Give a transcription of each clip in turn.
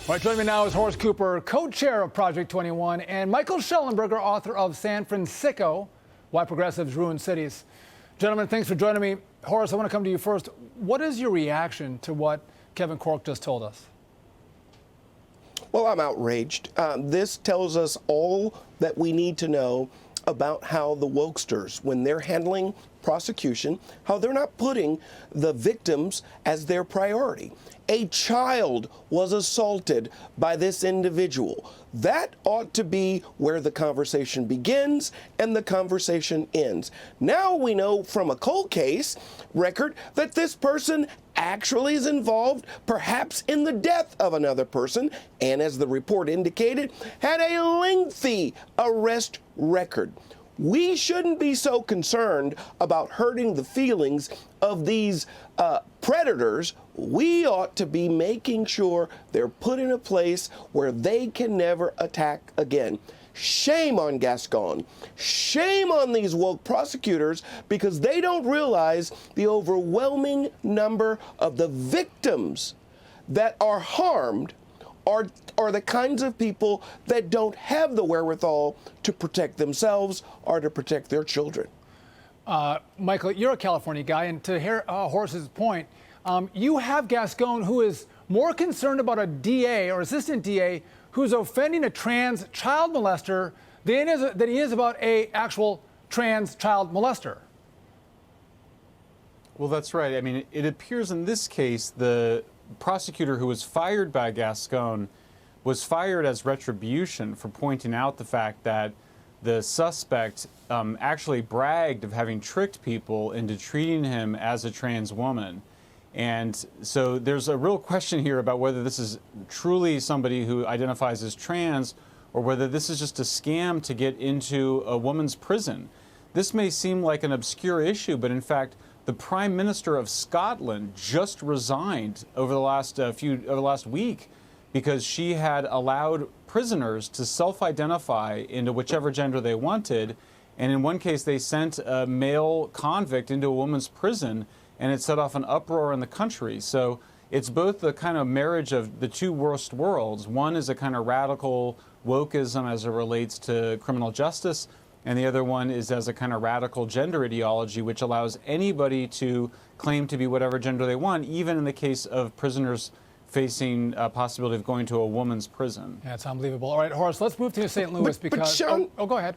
All right, joining me now is Horace Cooper, co-chair of Project 21, and Michael Shellenberger, author of San Fransicko, Why Progressives Ruin Cities. Gentlemen, thanks for joining me. Horace, I want to come to you first. What is your reaction to what Kevin Corke just told us? Well, I'm outraged. This tells us all that we need to know about how the wokesters, when they're handling prosecution, how they're not putting the victims as their priority. A child was assaulted by this individual. That ought to be where the conversation begins and the conversation ends. Now we know from a cold case record that this person actually is involved, perhaps in the death of another person, and as the report indicated, had a lengthy arrest record. We shouldn't be so concerned about hurting the feelings of these predators. We ought to be making sure they're put in a place where they can never attack again. Shame on Gascon. Shame on these woke prosecutors, because they don't realize the overwhelming number of the victims that are harmed are the kinds of people that don't have the wherewithal to protect themselves or to protect their children. Michael, you're a California guy, and to hear Horace's point, you have Gascon, who is more concerned about a DA or assistant DA who's offending a trans child molester than he is about a actual trans child molester. Well, that's right. I mean, it appears in this case the prosecutor who was fired by Gascon was fired as retribution for pointing out the fact that the suspect actually bragged of having tricked people into treating him as a trans woman. And so there's a real question here about whether this is truly somebody who identifies as trans or whether this is just a scam to get into a woman's prison. This may seem like an obscure issue, but in fact, the Prime Minister of Scotland just resigned over the last week because she had allowed prisoners to self-identify into whichever gender they wanted, and in one case they sent a male convict into a woman's prison, and it set off an uproar in the country. So it's both the kind of marriage of the two worst worlds. One is a kind of radical wokeism as it relates to criminal justice, and the other one is as a kind of radical gender ideology, which allows anybody to claim to be whatever gender they want, even in the case of prisoners facing a possibility of going to a woman's prison. Yeah, it's unbelievable. All right, Horace, let's move to St. Louis because... But Sean, go ahead.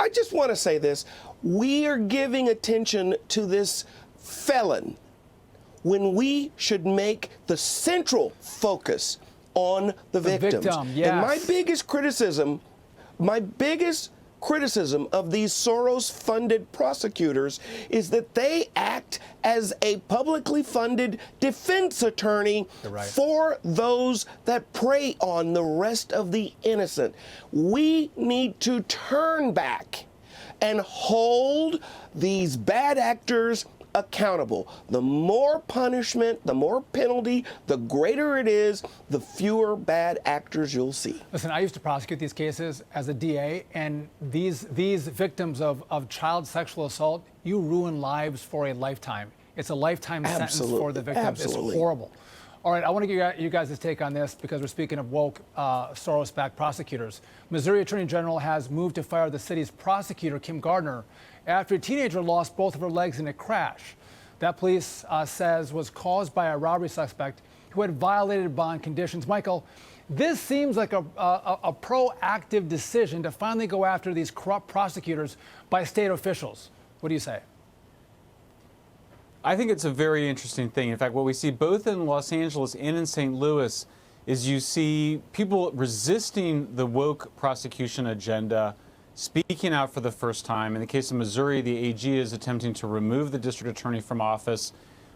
I just want to say this. We are giving attention to this felon when we should make the central focus on the victims. Yes. And my biggest criticism of these Soros-funded prosecutors is that they act as a publicly funded defense attorney for those that prey on the rest of the innocent. We need to turn back and hold these bad actors accountable. The more punishment, the more penalty, the greater it is, the fewer bad actors you'll see. Listen, I used to prosecute these cases as a DA, and these victims of child sexual assault, you ruin lives for a lifetime. It's a lifetime sentence for the victims. Absolutely. It's horrible. All right, I want to get you guys' take on this because we're speaking of woke Soros-backed prosecutors. Missouri Attorney General has moved to fire the city's prosecutor, Kim Gardner, after a teenager lost both of her legs in a crash. That police says was caused by a robbery suspect who had violated bond conditions. Michael, this seems like a proactive decision to finally go after these corrupt prosecutors by state officials. What do you say? I think it's a very interesting thing. In fact, what we see both in Los Angeles and in St. Louis is you see people resisting the woke prosecution agenda speaking out for the first time. In the case of Missouri, the AG is attempting to remove the district attorney from office.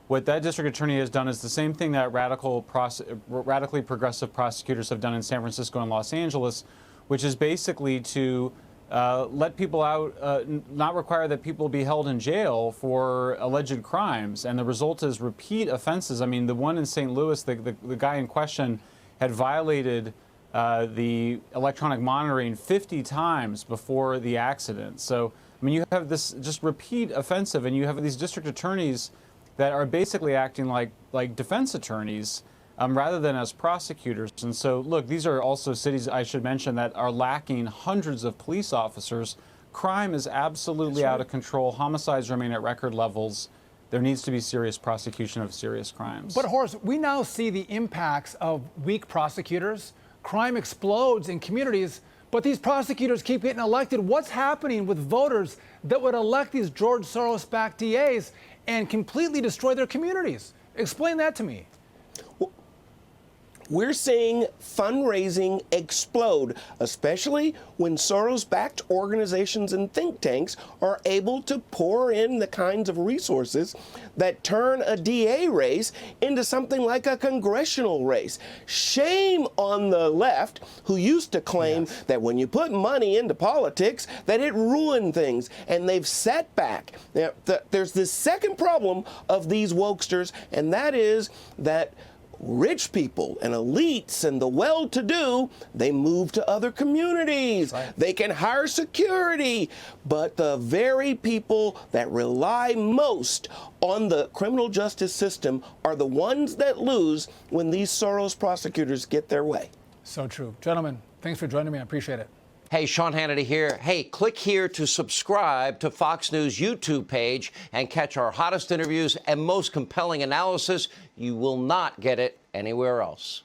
What that district attorney has done is the same thing that radically progressive prosecutors have done in San Francisco and Los Angeles, which is basically to let people out, not require that people be held in jail for alleged crimes. And the result is repeat offenses. I mean, the one in St. Louis, the guy in question had violated the electronic monitoring 50 times before the accident. So, I mean, you have this just repeat offensive, and you have these district attorneys that are basically acting like defense attorneys rather than as prosecutors. And so, look, these are also cities, I should mention, that are lacking hundreds of police officers. Crime is absolutely out of control. Homicides remain at record levels. There needs to be serious prosecution of serious crimes. But Horace, we now see the impacts of weak prosecutors. Crime explodes in communities, but these prosecutors keep getting elected. What's happening with voters that would elect these George Soros-backed DAs and completely destroy their communities? Explain that to me. We're seeing fundraising explode, especially when Soros-backed organizations and think tanks are able to pour in the kinds of resources that turn a DA race into something like a congressional race. Shame on the left, who used to claim that when you put money into politics, that it ruined things, and they've set back. Now, there's this second problem of these wokesters, and that is that rich people and elites and the well-to-do, they move to other communities. Right. They can hire security. But the very people that rely most on the criminal justice system are the ones that lose when these Soros prosecutors get their way. So true. Gentlemen, thanks for joining me. I appreciate it. Hey, Sean Hannity here. Hey, click here to subscribe to Fox News YouTube page and catch our hottest interviews and most compelling analysis. You will not get it anywhere else.